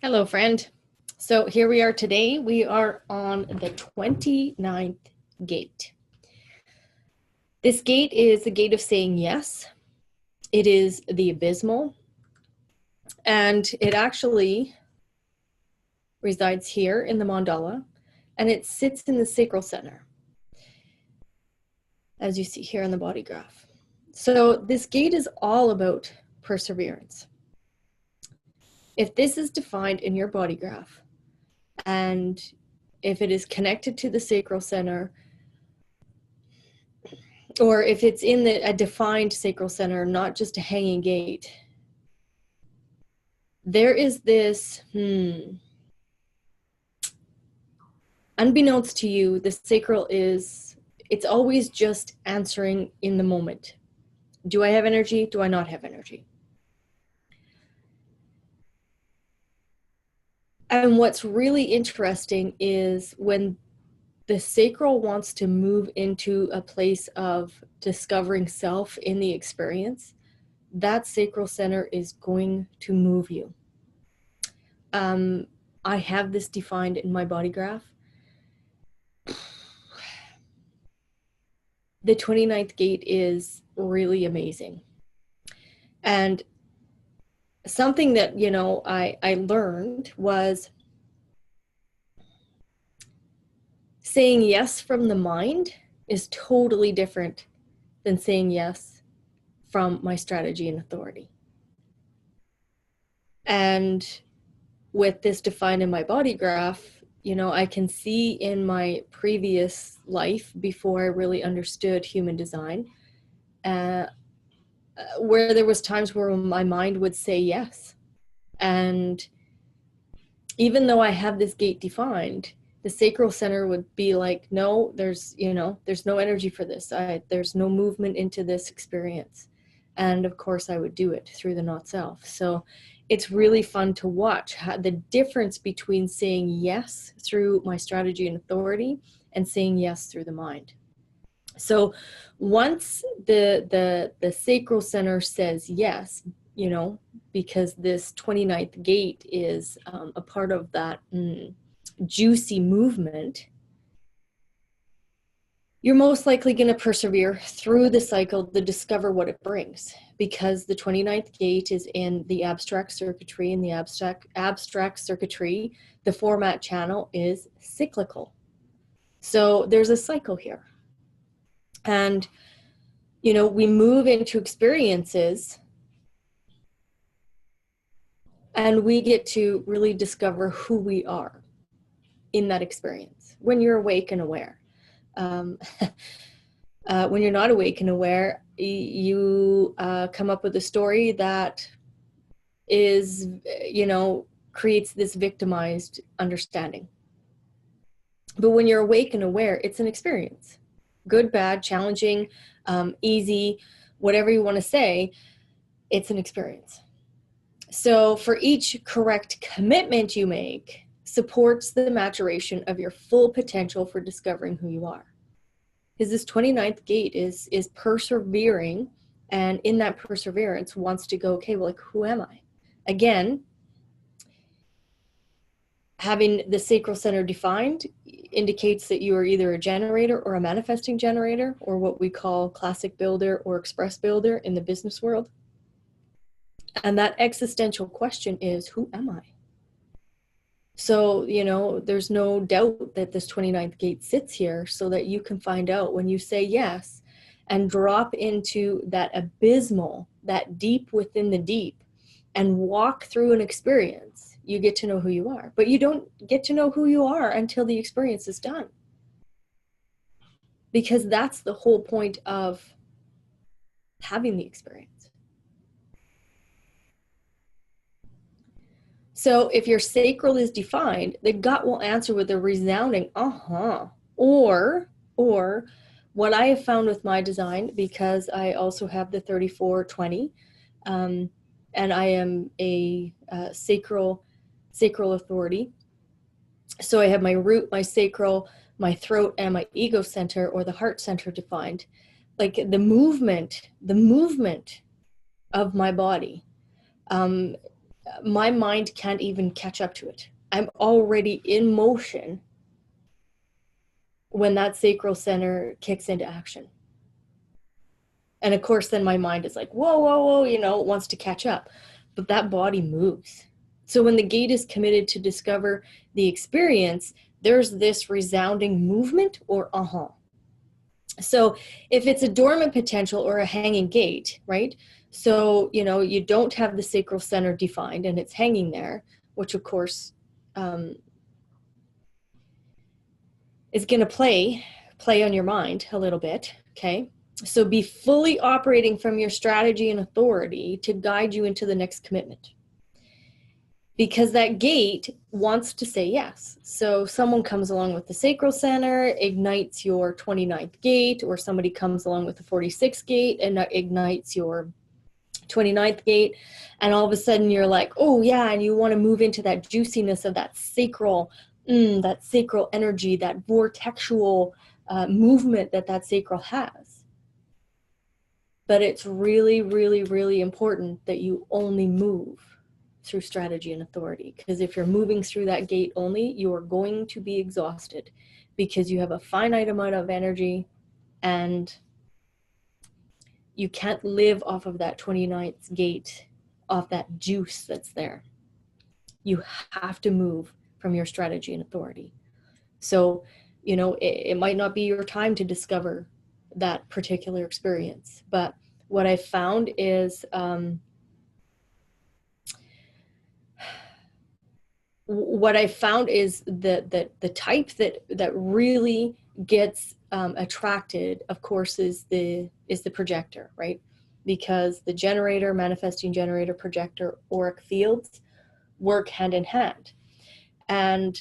Hello, friend. So here we are today. We are on the 29th gate. This gate is the gate of saying yes. It is the abysmal. And it actually resides here in the mandala. And it sits in the sacral center, as you see here in the body graph. So this gate is all about perseverance. If this is defined in your body graph, and if it is connected to the sacral center, or if it's in a defined sacral center, not just a hanging gate, there is this, unbeknownst to you, the sacral it's always just answering in the moment. Do I have energy? Do I not have energy? And what's really interesting is when the sacral wants to move into a place of discovering self in the experience, that sacral center is going to move you. I have this defined in my body graph. The 29th gate is really amazing. And something that, I learned was saying yes from the mind is totally different than saying yes from my strategy and authority. And with this defined in my body graph, I can see in my previous life, before I really understood human design, where there was times where my mind would say yes. And even though I have this gate defined, the sacral center would be like, no, there's no energy for this. There's no movement into this experience. And of course I would do it through the not self. So it's really fun to watch the difference between saying yes through my strategy and authority and saying yes through the mind. So once the sacral center says yes, because this 29th gate is a part of that juicy movement, you're most likely going to persevere through the cycle to discover what it brings, because the 29th gate is in the abstract circuitry. In the abstract circuitry, the format channel is cyclical. So there's a cycle here. And, we move into experiences and we get to really discover who we are in that experience when you're awake and aware. When you're not awake and aware, you come up with a story that is, creates this victimized understanding. But when you're awake and aware, it's an experience. Good, bad, challenging, easy, whatever you want to say, it's an experience. So for each correct commitment you make, supports the maturation of your full potential for discovering who you are. Because this 29th gate is persevering, and in that perseverance wants to go, okay, well, like, who am I? Again, having the sacral center defined indicates that you are either a generator or a manifesting generator, or what we call classic builder or express builder in the business world. And that existential question is, who am I? So, there's no doubt that this 29th gate sits here so that you can find out when you say yes and drop into that abysmal, that deep within the deep, and walk through an experience, you get to know who you are. But you don't get to know who you are until the experience is done. Because that's the whole point of having the experience. So if your sacral is defined, the gut will answer with a resounding or what I have found with my design, because I also have the 3420, and I am a sacral authority. So I have my root, my sacral, my throat, and my ego center, or the heart center, defined. Like the movement of my body my mind can't even catch up to it. I'm already in motion when that sacral center kicks into action. And of course, then my mind is like, whoa, whoa, whoa, you know, it wants to catch up. But that body moves. So when the gate is committed to discover the experience, there's this resounding movement or aha. So if it's a dormant potential or a hanging gate, right? So, you know, you don't have the sacral center defined and it's hanging there, which of course is going to play on your mind a little bit, okay? So be fully operating from your strategy and authority to guide you into the next commitment. Because that gate wants to say yes. So someone comes along with the sacral center, ignites your 29th gate, or somebody comes along with the 46th gate and ignites your 29th gate. And all of a sudden you're like, oh yeah, and you want to move into that juiciness of that sacral energy, that vortexual movement that sacral has. But it's really, really, really important that you only move through strategy and authority, because if you're moving through that gate only, you are going to be exhausted because you have a finite amount of energy and you can't live off of that 29th gate, off that juice that's there. You have to move from your strategy and authority. So, you know, it might not be your time to discover that particular experience, but what I found is the type that really gets attracted, of course, is the projector, right? Because the generator, manifesting generator, projector, auric fields work hand in hand. And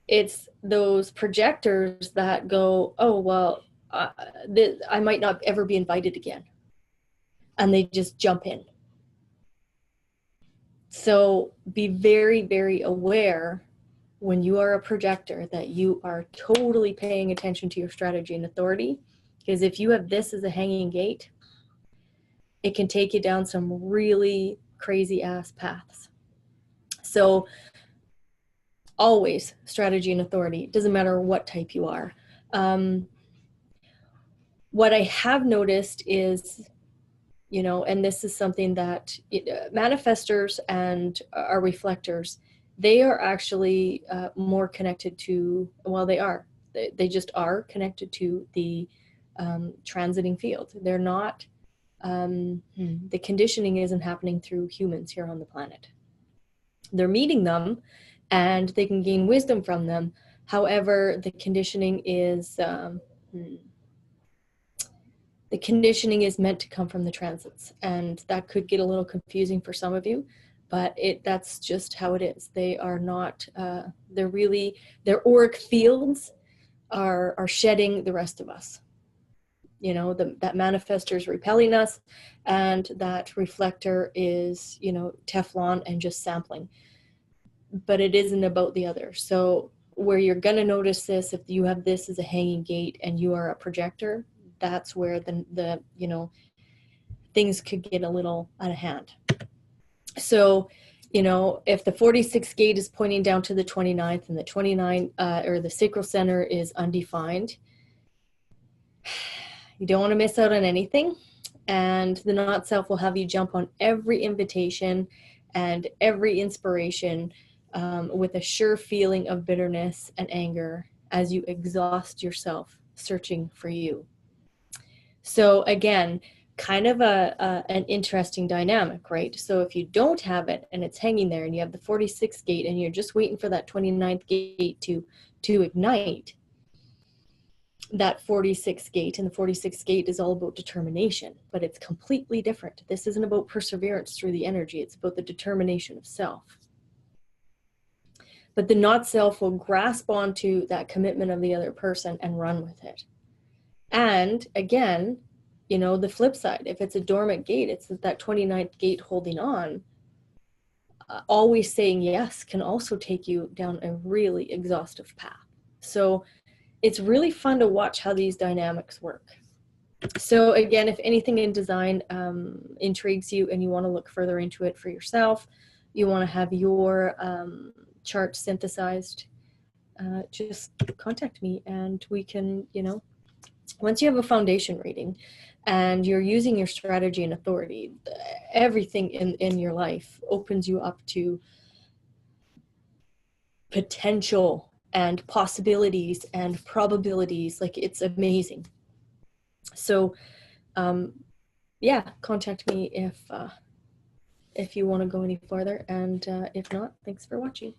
it's those projectors that go, oh, well, I might not ever be invited again. And they just jump in. So be very, very aware when you are a projector that you are totally paying attention to your strategy and authority. Because if you have this as a hanging gate, it can take you down some really crazy ass paths. So always strategy and authority. It doesn't matter what type you are. What I have noticed is, you know, and this is something that manifestors and our reflectors, they are actually more connected to, well, they just are connected to the transiting field. They're not, the conditioning isn't happening through humans here on the planet. They're meeting them and they can gain wisdom from them. However, the conditioning is meant to come from the transits, and that could get a little confusing for some of you, but that's just how it is. They are not, their auric fields are shedding the rest of us. You know, that manifestor is repelling us, and that reflector is, you know, Teflon and just sampling. But it isn't about the other. So where you're going to notice this, if you have this as a hanging gate and you are a projector, that's where the you know, things could get a little out of hand. So, you know, if the 46th gate is pointing down to the 29th and the 29 or the sacral center is undefined, you don't want to miss out on anything. And the not self will have you jump on every invitation and every inspiration with a sure feeling of bitterness and anger as you exhaust yourself searching for you. So again, kind of an interesting dynamic, right? So if you don't have it and it's hanging there and you have the 46th gate and you're just waiting for that 29th gate to ignite, that 46th gate, and the 46th gate is all about determination, but it's completely different. This isn't about perseverance through the energy. It's about the determination of self. But the not self will grasp onto that commitment of the other person and run with it. And again, you know, the flip side, if it's a dormant gate, it's that 29th gate holding on. Always saying yes can also take you down a really exhaustive path. So it's really fun to watch how these dynamics work. So again, if anything in design intrigues you and you want to look further into it for yourself, you want to have your chart synthesized, just contact me and we can, once you have a foundation reading and you're using your strategy and authority, everything in your life opens you up to potential and possibilities and probabilities. Like, it's amazing. So yeah, contact me if you want to go any further, and if not, thanks for watching.